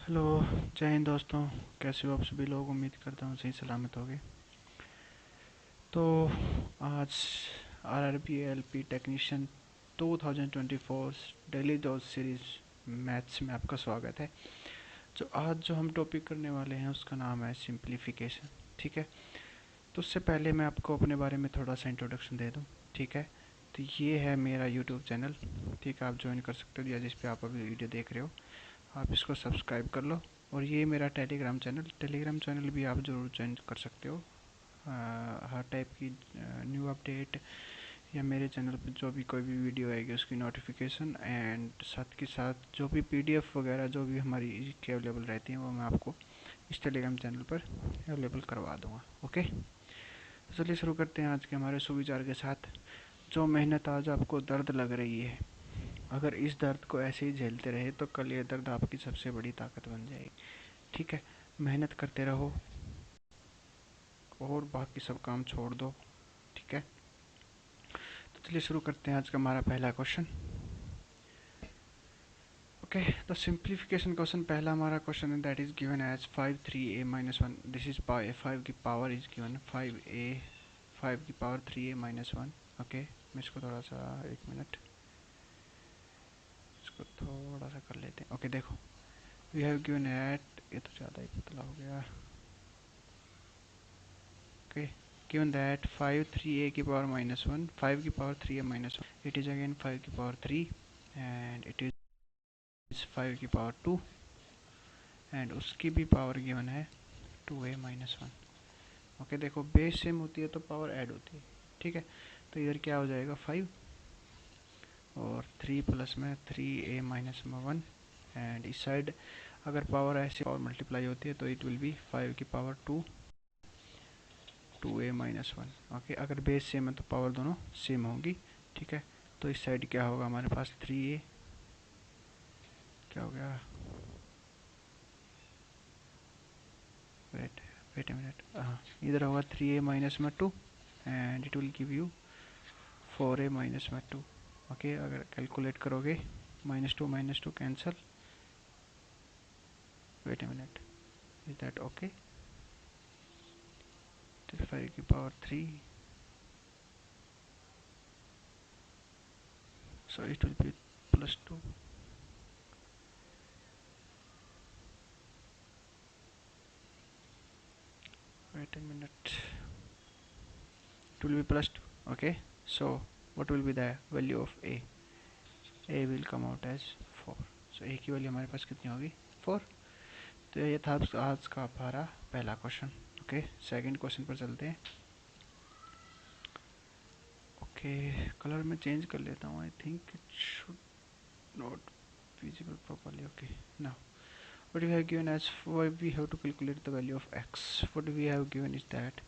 Hello. जय हिंद दोस्तों। कैसे हो आप सभी लोग? उम्मीद करता हूँ सही सलामत होगे। तो आज RRB LP technician 2024 daily dose series maths में आपका स्वागत है। जो हम टॉपिक करने वाले हैं उसका नाम है सिंप्लीफिकेशन। ठीक है। तो उससे पहले मैं आपको अपने बारे में थोड़ा सा इंट्रोडक्शन दे दूँ। ठीक है। तो ये है मेरा यूट्यूब चैनल। ठीक है, आप ज्वाइन कर सकते हो या जिस पे आप अभी वीडियो देख रहे हो आप इसको सब्सक्राइब कर लो। और ये मेरा टेलीग्राम चैनल भी आप ज़रूर ज्वाइन कर सकते हो। हर टाइप की न्यू अपडेट या मेरे चैनल पर जो भी कोई भी वीडियो आएगी उसकी नोटिफिकेशन एंड साथ के साथ जो भी पीडीएफ वगैरह जो भी हमारी की अवेलेबल रहती हैं वो मैं आपको इस टेलीग्राम चैनल पर अवेलेबल करवा दूँगा। ओके, तो चलिए शुरू करते हैं आज के हमारे सुविचार के साथ। जो मेहनत आज आपको दर्द लग रही है, अगर इस दर्द को ऐसे ही झेलते रहे तो कल ये दर्द आपकी सबसे बड़ी ताकत बन जाएगी। ठीक है। मेहनत करते रहो और बाकी सब काम छोड़ दो। ठीक है। तो चलिए शुरू करते हैं आज का हमारा पहला क्वेश्चन। ओके, तो सिंप्लीफिकेशन क्वेश्चन पहला हमारा क्वेश्चन है that is given as 5 3a - 1। This is 5 की पावर इज गिवन 5a, 5 की पावर 3a - 1। ओके, मैं इसको थोड़ा सा एक मिनट इसको थोड़ा सा कर लेते हैं। ओके देखो, वी हैव गिवन एट, ये तो ज़्यादा ही पतला हो गया। ओके, given that 5 3a की पावर -1, 5 की power 3a - 1, it is again 5 की पावर 3 and it is 5 की पावर 2 एंड उसकी भी पावर गिवन है 2a - 1। ओके देखो, बेस सेम होती है तो पावर ऐड होती है। ठीक है, तो इधर क्या हो जाएगा 5 और 3 प्लस में 3a - 1 एंड इस साइड अगर पावर ऐसे पावर मल्टीप्लाई होती है तो इट विल बी 5 की पावर 2a - 1। ओके, अगर बेस सेम है तो पावर दोनों सेम होंगी। ठीक है, तो इस साइड क्या होगा हमारे पास 3a, क्या हो गया, वेट वेट ए मिनट, हाँ इधर होगा 3a - 2 and it will give you 4a - 2। Okay, अगर कैलकुलेट करोगे -2 cancel, wait a minute, is that okay, 5 की power 3, so it will be +2। wait a minute, it will be +2। okay, so what will be the value of a will come out as 4। so a की value हमारे पास कितनी होगी 4। तो ये था आज का हमारा पहला क्वेश्चन। ओके, सेकंड क्वेश्चन पर चलते हैं। ओके, कलर में चेंज कर लेता हूँ, I think it should not visible properly। okay, now what we have given as we have to calculate the value of x। what we have given is that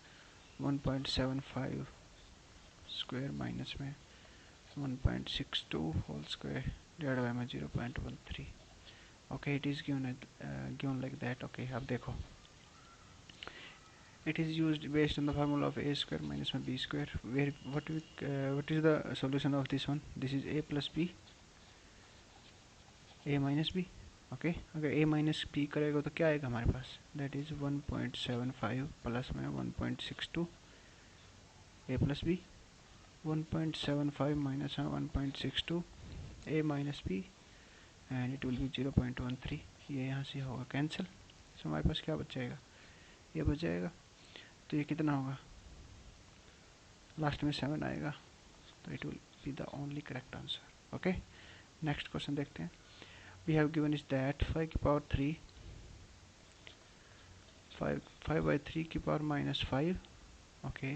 1.75 square minus में 1.62 whole square divided by में 0.13। okay, it is given like that। okay, अब देखो, it is used based on the formula of a square minus b square where what is the solution of this one? This is a plus b, a minus b। Okay, अगर a minus B करेगा तो क्या आएगा हमारे पास, that is 1.75 plus में 1.62 a plus B, 1.75 minus में 1.62 a minus B and it will be 0.13। ये यहाँ से होगा कैंसिल, सो हमारे पास क्या बच जाएगा, ये बच जाएगा। तो ये कितना होगा, लास्ट में 7 आएगा, तो it will be the only correct answer. Okay, next question देखते हैं। We have given is that 5 की पावर 3, 5/3 की पावर -5। ओके,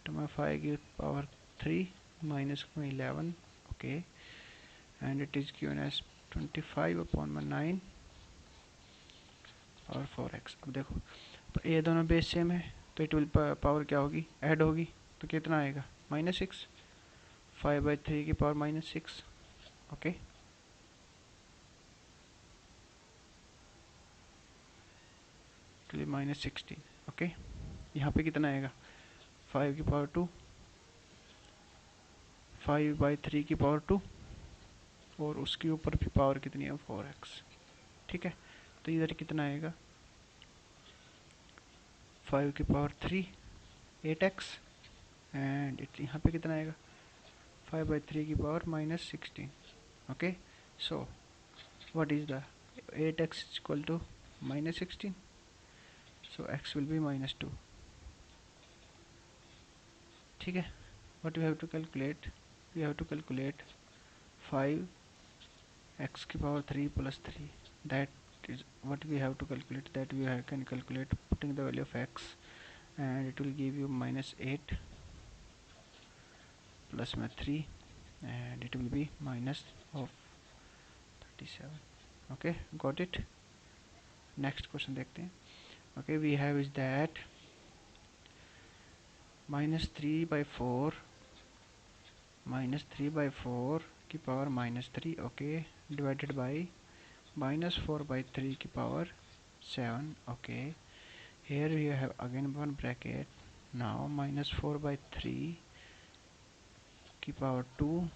तो मैं 5 की पावर 3 माइनस में 11। Okay, and it is given as 25/9 और 4x। अब देखो, ये दोनों बेस सेम है तो इट विल पावर क्या होगी, ऐड होगी, तो कितना आएगा -6, 5/3 की पावर -6। ओके, -16। ओके, यहाँ पे कितना आएगा 5 की पावर 2, 5/3 की पावर 2 और उसके ऊपर भी पावर कितनी है 4x। ठीक है, तो इधर कितना आएगा 5 की पावर 3 8x एंड यहाँ पे कितना आएगा 5/3 की power -16. Okay, so what is the 8x is equal to -16, so x will be -2. ठीक है, what we have to calculate, we have to calculate 5x की power 3 plus 3, that is what we have to calculate, that we can calculate putting the value of x, and it will give you -8 plus में 3 and it will be minus of 37. Okay, got it. Next question देखते हैं. Okay, we have is that -3/4 की power -3, okay, divided by -4/3 की power 7. Okay, here we have again one bracket. Now -4/3 की power 2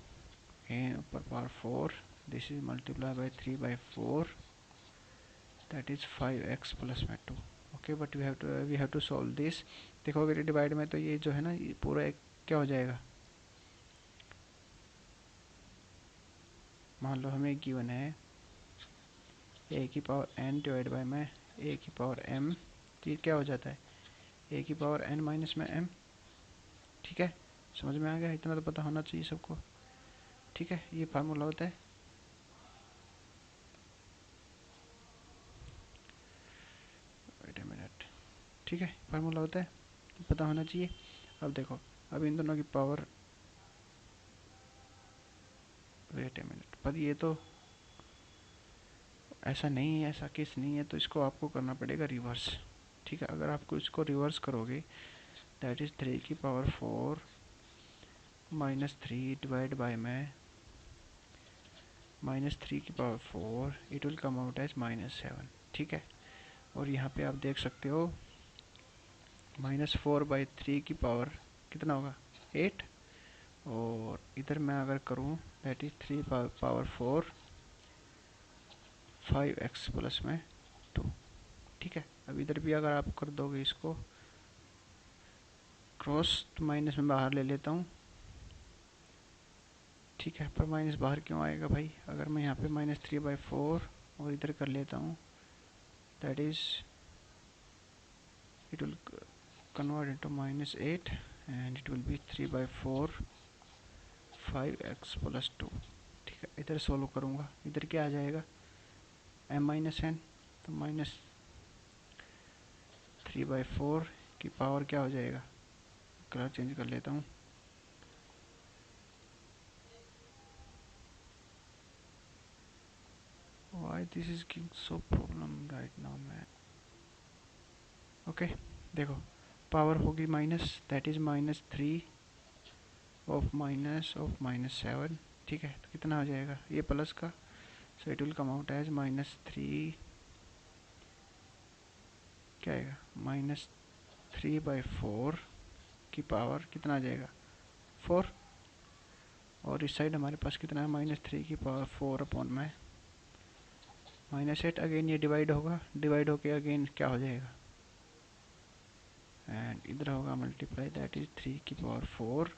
and ऊपर power 4, this is multiplied by 3/4, that is 5x plus में 2. Okay, but we have to solve this. देखो अगर divide में तो ये जो है ना ये पूरा एक क्या हो जाएगा, मान लो हमें गिवन है a की पावर n डिवाइड बाय में a की पावर m, तो ये क्या हो जाता है a की पावर n माइनस में m. ठीक है, समझ में आ गया, इतना तो पता होना चाहिए सबको. ठीक है, ये फार्मूला होता है. Wait a minute. ठीक है, फार्मूला होता है, पता होना चाहिए. अब देखो, अब इन दोनों की पावर, वेट अ मिनट, पर ये तो ऐसा नहीं है, ऐसा केस नहीं है, तो इसको आपको करना पड़ेगा रिवर्स. ठीक है, अगर आपको इसको रिवर्स करोगे, दैट इज 3 की पावर 4 -3 डिवाइड बाय में -3 की power 4, it will come out as -7. ठीक है, और यहाँ पे आप देख सकते हो -4/3 की पावर कितना होगा 8, और इधर मैं अगर करूँ that is 3 power 4 5x plus में 2. ठीक है, अब इधर भी अगर आप कर दोगे इसको क्रॉस, तो माइनस में बाहर ले लेता हूँ. ठीक है, पर माइनस बाहर क्यों आएगा भाई, अगर मैं यहाँ पे -3/4 और इधर कर लेता हूँ, that is it will convert into -8 and it will be 3/4 5x plus 2. ठीक है, इधर सोल्व करूँगा, इधर क्या आ जाएगा m-n, तो -3/4 की पावर क्या हो जाएगा, कलर चेंज कर लेता हूँ. Why this is giving so problem right now man. Okay, देखो पावर होगी माइनस, दैट इज -3 ऑफ -7. ठीक है, तो कितना हो जाएगा ये प्लस का, so it will come out as -3, क्या आएगा -3/4 की पावर कितना आ जाएगा 4, और इस साइड हमारे पास कितना है -3 की पावर 4 अपॉन में -8. अगेन ये डिवाइड होगा, डिवाइड होके अगेन क्या हो जाएगा, एंड इधर होगा मल्टीप्लाई, दैट इज 3 की पावर 4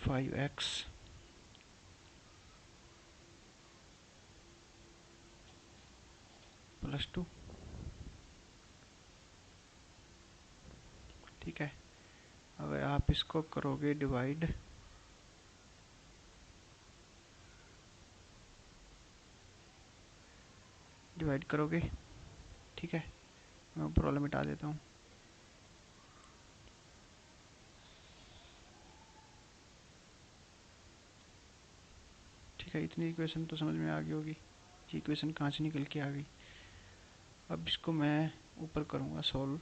5x प्लस 2. ठीक है, अगर आप इसको करोगे डिवाइड, करोगे, ठीक है, मैं प्रॉब्लम मिटा देता हूँ. ठीक है, इतनी इक्वेशन तो समझ में आ गई होगी, ये इक्वेशन कहाँ से निकल के आ गई. अब इसको मैं ऊपर करूँगा सॉल्व,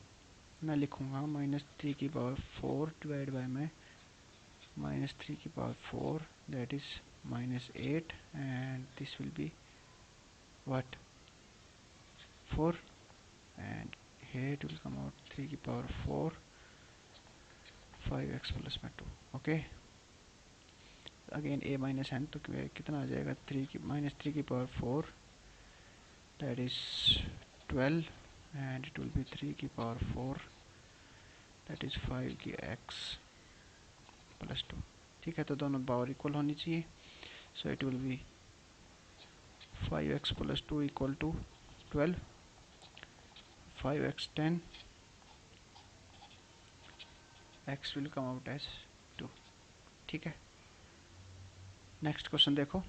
मैं लिखूँगा -3 की पावर 4 डिवाइड बाय में -3 की power 4, that is -8 and this will be what 4, and here it will come out 3 की पावर 4 5x प्लस में 2. Okay, again a minus n, तो कितना आ जाएगा 3 की -3 की power 4 that is 12 and it will be 3 की पावर 4 that is 5 की x plus 2। ठीक है, तो दोनों पावर इक्वल होनी चाहिए। So it will be 5x plus 2 equal to 12, 5x 10, x will come out as 2। ठीक है, नेक्स्ट क्वेश्चन देखो।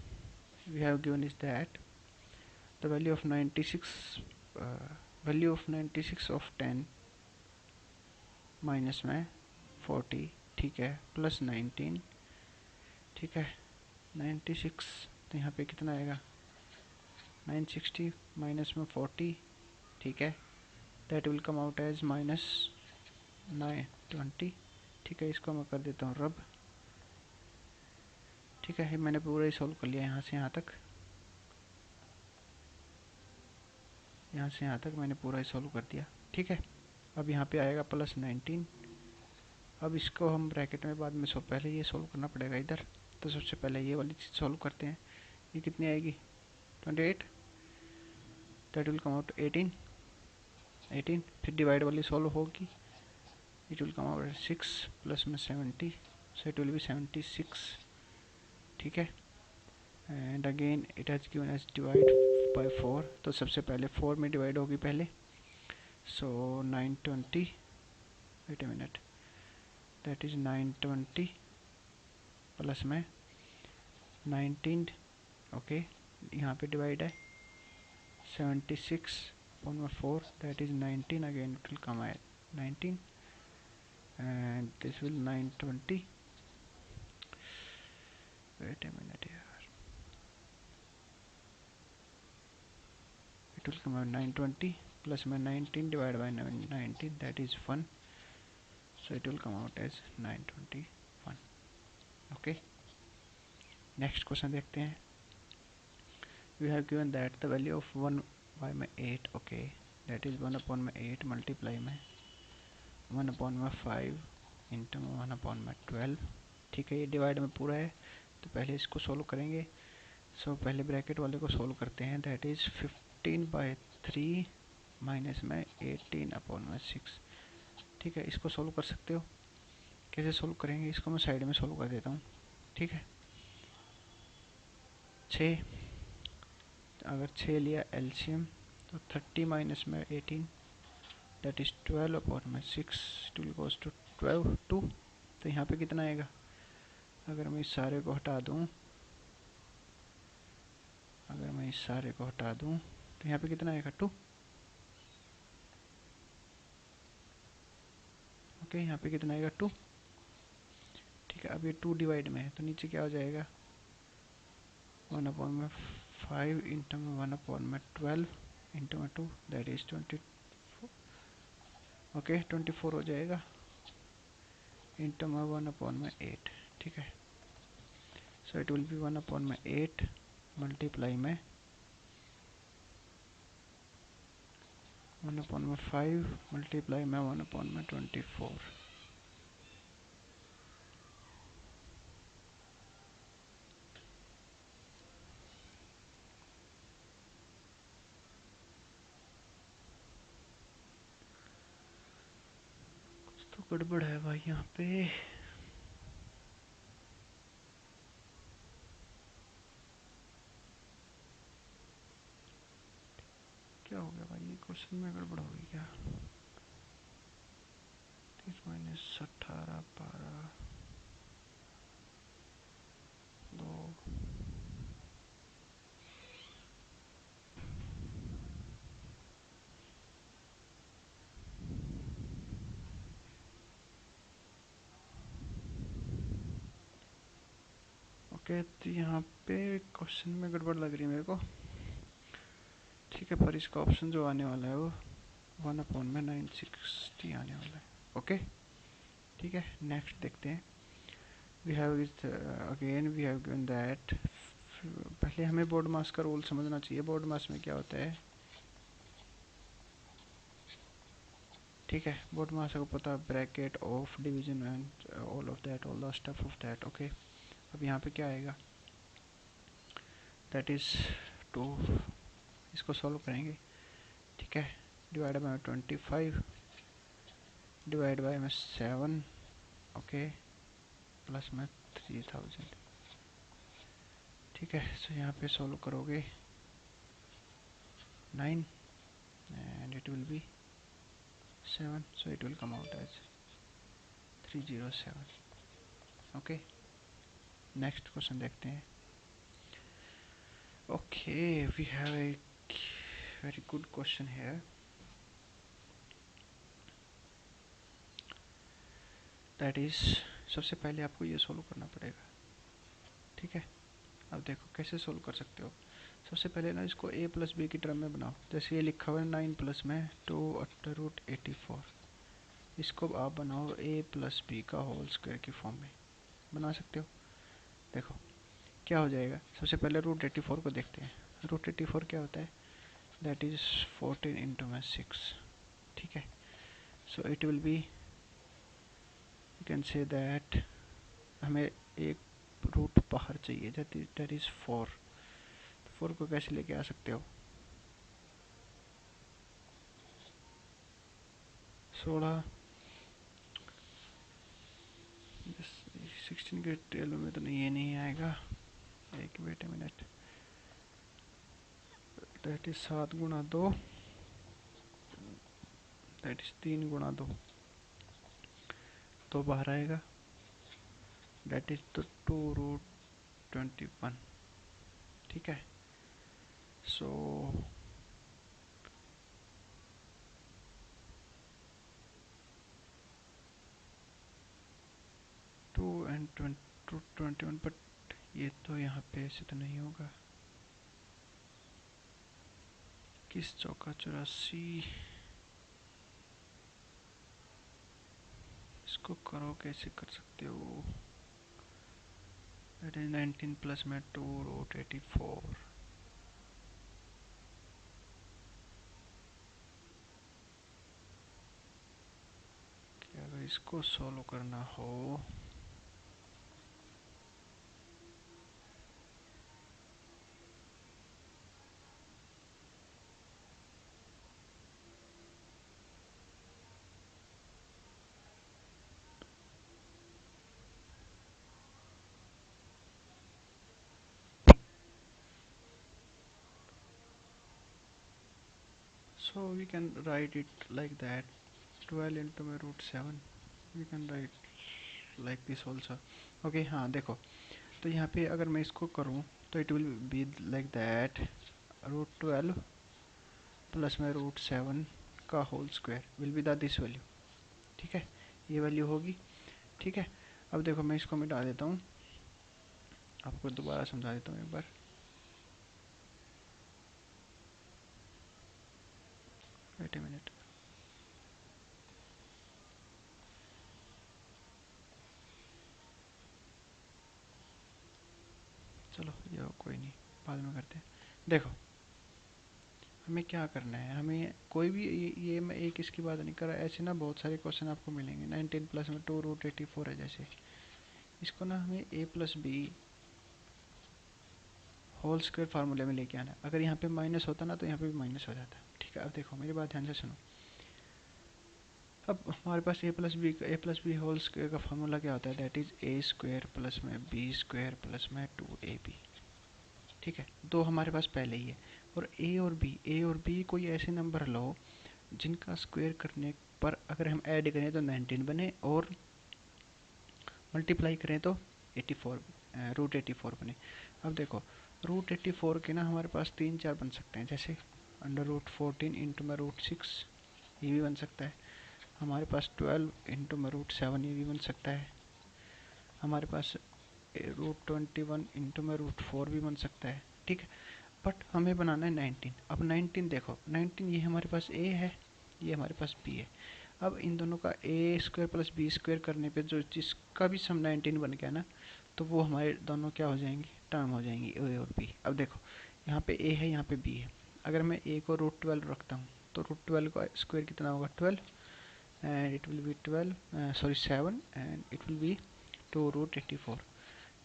We have given is that the value of 96 of 10 minus में 40, ठीक है, प्लस 19, ठीक है, 96, तो यहाँ पे कितना आएगा 960 माइनस में 40, ठीक है, that will come out as minus 920। ठीक है, इसको मैं कर देता हूँ रब। ठीक है, मैंने पूरा ही सॉल्व कर लिया यहाँ से यहाँ तक, यहाँ से यहाँ तक मैंने पूरा ही सॉल्व कर दिया। ठीक है, अब यहाँ पे आएगा प्लस 19। अब इसको हम ब्रैकेट में बाद में पहले ये सॉल्व करना पड़ेगा इधर, तो सबसे पहले ये वाली चीज़ सॉल्व करते हैं। ये कितनी आएगी 28, दैट विल कम आउट 18, फिर डिवाइड वाली सॉल्व होगी, it will come out 6 plus में 70, सो इट विल बी 76। ठीक है, and again it has given as divide by 4, तो सबसे पहले 4 में डिवाइड होगी पहले, so 920, wait a minute, that is 920 plus में 19, ओके, यहाँ पे डिवाइड है 76 upon में 4, that is 19, again it will come at 19 and this will 920, wait a minute here, it will come out 920 plus my 19 divided by 19, that is 1, so it will come out as 921। okay, next question देखते हैं। we have given that the value of 1 by में 8, okay, that is 1 upon में 8 multiply में 1 upon में 5 into में 1 upon में 12। ठीक है, ये डिवाइड में पूरा है, तो पहले इसको सोल्व करेंगे। सो पहले ब्रैकेट वाले को सोल्व करते हैं, दैट इज़ 15/3 माइनस में 18 अपॉन में 6। ठीक है, इसको सोल्व कर सकते हो। कैसे सोल्व करेंगे, इसको मैं साइड में सोल्व कर देता हूँ। ठीक है, 6, अगर 6 लिया एलसीएम तो 30 माइनस में 18, दैट इज़ 12 अपॉन में 6, इट विल गोज टू 12 2। तो यहाँ पे कितना आएगा, अगर मैं इस सारे को हटा दूँ, तो यहाँ पे कितना आएगा 2। ओके, यहाँ पे कितना आएगा 2। ठीक है, अब ये 2 डिवाइड में है, तो नीचे क्या हो जाएगा 1 अपॉन में 5 इंटू में 1 अपॉन में 12 इंटू में 2, दैट इज 24। ओके, 24 हो जाएगा इंटू में 1 अपॉन में 8। ठीक है, सो इट विल बी 1 अपॉन में 8 मल्टीप्लाई में 1 अपॉन में 5 मल्टीप्लाई में 1 अपॉन में 24। कुछ तो गड़बड़ है भाई यहाँ पे। क्या हो गया भाई, ये क्वेश्चन में गड़बड़ हो गई क्या। 30 माइनस 18 12 2, ओके, तो यहाँ पे क्वेश्चन में गड़बड़ लग रही है मेरे को। ठीक है, पर इसका ऑप्शन जो आने वाला है वो 1 अपॉन में 960 आने वाला है। ओके, ठीक है, नेक्स्ट देखते हैं। We have is again we have given that, पहले हमें बोर्ड मास का रूल समझना चाहिए। बोर्ड मास में क्या होता है, ठीक है, बोर्ड मास को पता है, bracket of division and all of that, all the step of that. Okay, अब यहाँ पे क्या आएगा, दैट इज 2 इसको सॉल्व करेंगे, ठीक है। डिवाइड बाय 25 डिवाइड बाय में 7, ओके, प्लस में 3000, ठीक है। सो यहाँ पे सॉल्व करोगे 9 and it will be 7, so it will come out as 307, okay। Next question देखते हैं। Okay, we have a very good question है। दैट इज, सबसे पहले आपको ये सोल्व करना पड़ेगा, ठीक है। अब देखो कैसे सोल्व कर सकते हो। सबसे पहले ना इसको a प्लस बी की टर्म में बनाओ। जैसे ये लिखा हुआ है 9 प्लस में 2√84, इसको आप बनाओ a प्लस बी का होल स्क्वायर की फॉर्म में, बना सकते हो। देखो क्या हो जाएगा। सबसे पहले √84 को देखते हैं। √84 क्या होता है, दैट इज 14 इंटू में 6, ठीक है। सो it will B, you can say that हमें एक रूट बाहर चाहिए, दैट इज 4। 4 को कैसे लेके आ सकते हो, 16, 16 के टेल में तो नहीं, ये नहीं आएगा। एक wait a minute, that is 7 गुणा 2, दैट इज 3 गुणा 2, तो बाहर आएगा, दैट इज तो 2√21, ठीक है। सो 2 and 21, बट ये तो यहाँ पे ऐसे तो नहीं होगा। किस चौका 84, इसको करो, कैसे कर सकते हो। दैट इज 19 प्लस में 2√84। अगर इसको सॉल्व करना हो, so we can write it like that, 12 into my √7, we can write like this also, okay। हाँ देखो, तो यहाँ पे अगर मैं इसको करूँ तो it will be like that, √12 plus में √7 का whole square will be the this value, ठीक है। ये वैल्यू होगी, ठीक है। अब देखो मैं इसको मिटा देता हूँ, आपको दोबारा समझा देता हूँ एक बार। वेट ए मिनट, चलो ये कोई नहीं, बाद में करते हैं। देखो हमें क्या करना है, हमें कोई भी ये मैं एक इसकी बात नहीं कर रहा, ऐसे ना बहुत सारे क्वेश्चन आपको मिलेंगे। 19 प्लस में 2√84 है, जैसे इसको ना हमें a plus B whole square फार्मूले में लेके आना है। अगर यहाँ पे माइनस होता ना तो यहाँ पे भी माइनस हो जाता, ठीक है। अब देखो मेरी बात ध्यान से सुनो। अब हमारे पास a plus B whole square का फार्मूला क्या होता है, that is a square plus में b स्क्वायर प्लस में 2ab, ठीक है। दो हमारे पास पहले ही है। और a और b कोई ऐसे नंबर लो जिनका स्क्वायर करने पर अगर हम ऐड करें तो 19 बने, और मल्टीप्लाई करें तो 84, √84 बने। अब देखो √84 के ना हमारे पास 3-4 बन सकते हैं, जैसे √14 इंटू में √6, ये भी बन सकता है। हमारे पास 12 इंटू में √7, ये भी बन सकता है। हमारे पास √21 इंटू में √4 भी बन सकता है, ठीक है। बट हमें बनाना है 19। अब 19 देखो, 19 ये हमारे पास a है, ये हमारे पास b है। अब इन दोनों का a square plus b square करने पे जो जिसका भी सम 19 बन गया ना, तो वो हमारे दोनों क्या हो जाएंगी, टर्म हो जाएंगी, a और b। अब देखो यहाँ पे a है, यहाँ पे b है। अगर मैं a को √12 रखता हूँ तो √12 का स्क्वायर कितना होगा, 12, and it will B 7, and it will B 2√84,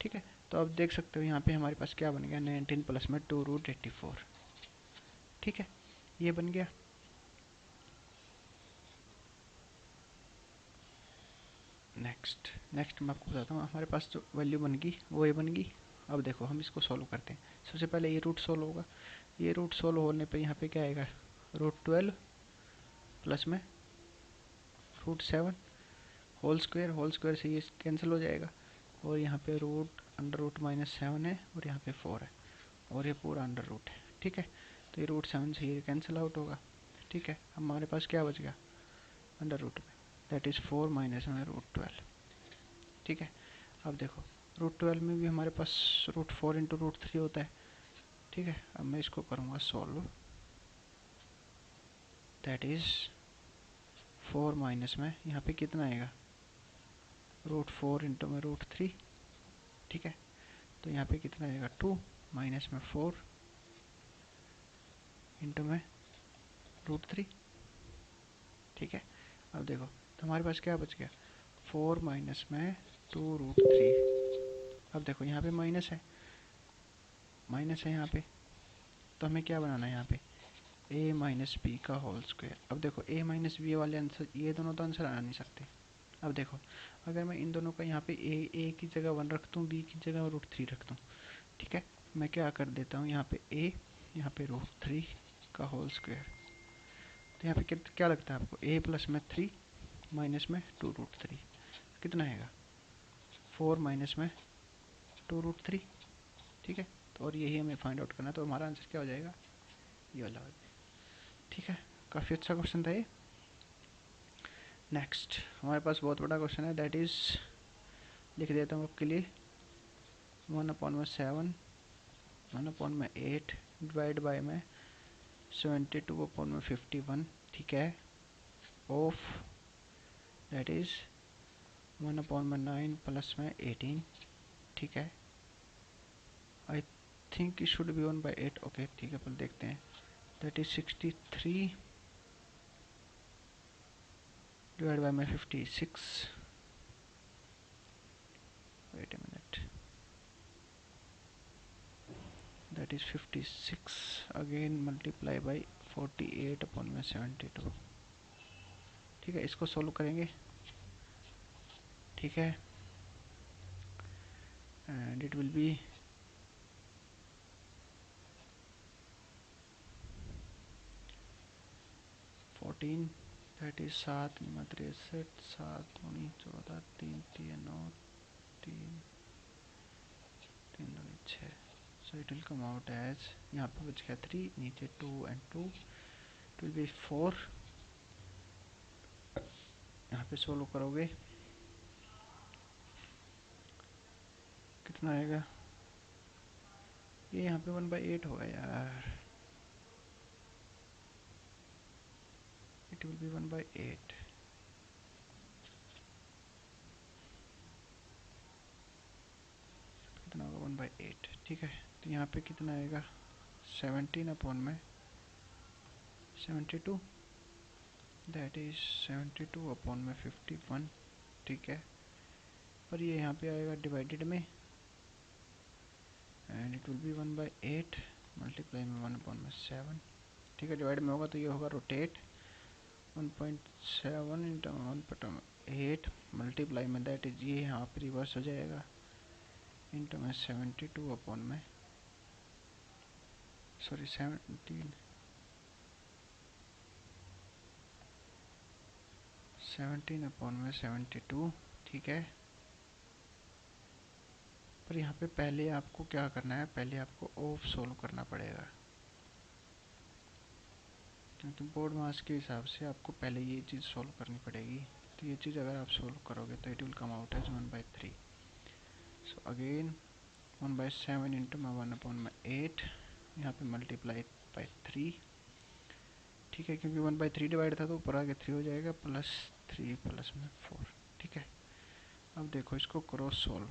ठीक है। तो अब देख सकते हो यहाँ पे हमारे पास क्या बन गया, 19 प्लस में 2√84, ठीक है, ये बन गया। नेक्स्ट मैं आपको बताता हूँ, हमारे पास जो वैल्यू बन गई वो ये बन गई। अब देखो हम इसको सॉल्व करते हैं। सबसे पहले ये रूट सॉल्व होगा। ये रूट सॉल्व होने पे यहाँ पे क्या आएगा, √12 प्लस में √7 होल स्क्वायर से ये कैंसिल हो जाएगा। और यहाँ पे रूट अंडर रूट -7 है और यहाँ पे 4 है और ये पूरा अंडर रूट है। ठीक है, तो ये √7 से ये कैंसिल आउट होगा। ठीक है, अब हमारे पास क्या बच गया अंडर रूट में, दैट इज़ 4 माइनस में √12। ठीक है, अब देखो √12 में भी हमारे पास √4 इंटू √3 होता है। ठीक है, अब मैं इसको करूँगा सॉल्व, दैट इज़ 4 माइनस में यहाँ पे कितना आएगा, √4 इंटू में √3। ठीक है, तो यहाँ पे कितना आएगा 2 माइनस में 4 इंटू में √3। ठीक है, अब देखो तो हमारे पास क्या बच गया, 4 माइनस में 2√3। अब देखो यहाँ पे माइनस है यहाँ पे, तो हमें क्या बनाना है यहाँ पे, a माइनस बी का होल स्क्वायर। अब देखो a माइनस बी वाले आंसर, ये दोनों तो आंसर आ नहीं सकते। अब देखो अगर मैं इन दोनों का यहाँ पे a की जगह 1 रख दूँ, b की जगह √3 रख दूँ। ठीक है, मैं क्या कर देता हूँ यहाँ पे a, यहाँ पे √3 का होल स्क्वायर। तो यहाँ पे क्या लगता है आपको, a प्लस में 3 माइनस में 2√3 कितना आएगा, 4 माइनस में 2√3। ठीक है, तो और यही हमें फाइंड आउट करना है, तो हमारा आंसर क्या हो जाएगा, ये वाला हो जाएगा। ठीक है, काफ़ी अच्छा क्वेश्चन था ये। नेक्स्ट हमारे पास बहुत बड़ा क्वेश्चन है, दैट इज़ लिख देता हूँ आपके लिए, 1/7 1/8 डिवाइड बाय में 72/51। ठीक है, ऑफ दैट इज़ 1/9 प्लस में 18। ठीक है, I think it should be 1/8। Okay ठीक है, पर देखते हैं, दैट इज़ 63 डिवाइड बाय में 56। Wait a minute, that is 56 again multiply by 48/72। ठीक है, इसको सोल्व करेंगे। ठीक है, and it will B 14, that is 7 × 63, 7 × 14, 3 3 9, 3 3 2 6। So it will come out as, यहाँ पे बच गया 3, नीचे 2 एंड 2, इट विल बी 4। यहाँ पे सोल्व करोगे कितना आएगा, ये यहाँ पे 1/8 होगा यार, इट विल बी 1/8। कितना होगा 1/8। ठीक है, तो यहाँ पे कितना आएगा, 17/72, दैट इज 72/51। ठीक है, पर ये यहाँ पे आएगा डिवाइडेड में, and it will B 1/8 multiply में 1/7। ठीक है, डिवाइड में होगा तो ये होगा रोटेट 1.7 इंटू 1/8 मल्टीप्लाई में, दैट इज ये यहाँ पे रिवर्स हो जाएगा, इंटू में 72 अपॉन में, सॉरी 17 अपॉन में 72। ठीक है, पर यहाँ पे पहले आपको क्या करना है, पहले आपको ऑफ सोल्व करना पड़ेगा, तो बोर्ड मास के हिसाब से आपको पहले ये चीज़ सोल्व करनी पड़ेगी। तो ये चीज़ अगर आप सोल्व करोगे तो it will come out as 1/3। So again 1/7 into में 1/8, यहाँ पे मल्टीप्लाई बाई 3। ठीक है, क्योंकि 1/3 डिवाइड था तो ऊपर आगे 3 हो जाएगा, +3 प्लस में 4। ठीक है, अब देखो इसको करो सॉल्व।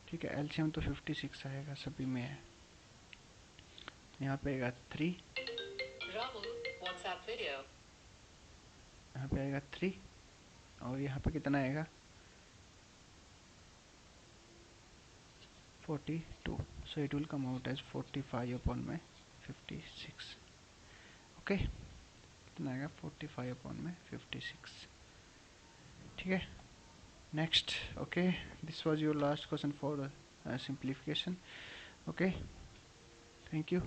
ठीक है, एलसीएम तो 56 आएगा, सभी में है। यहाँ पे आएगा 3, यहाँ पे आएगा 3, और यहाँ पे कितना आएगा 42। So it will come out as 45 upon में 56। ओके, कितना आएगा 45 अपॉन में 56। ठीक है, next. Okay, this was your last question for simplification. Okay, thank you.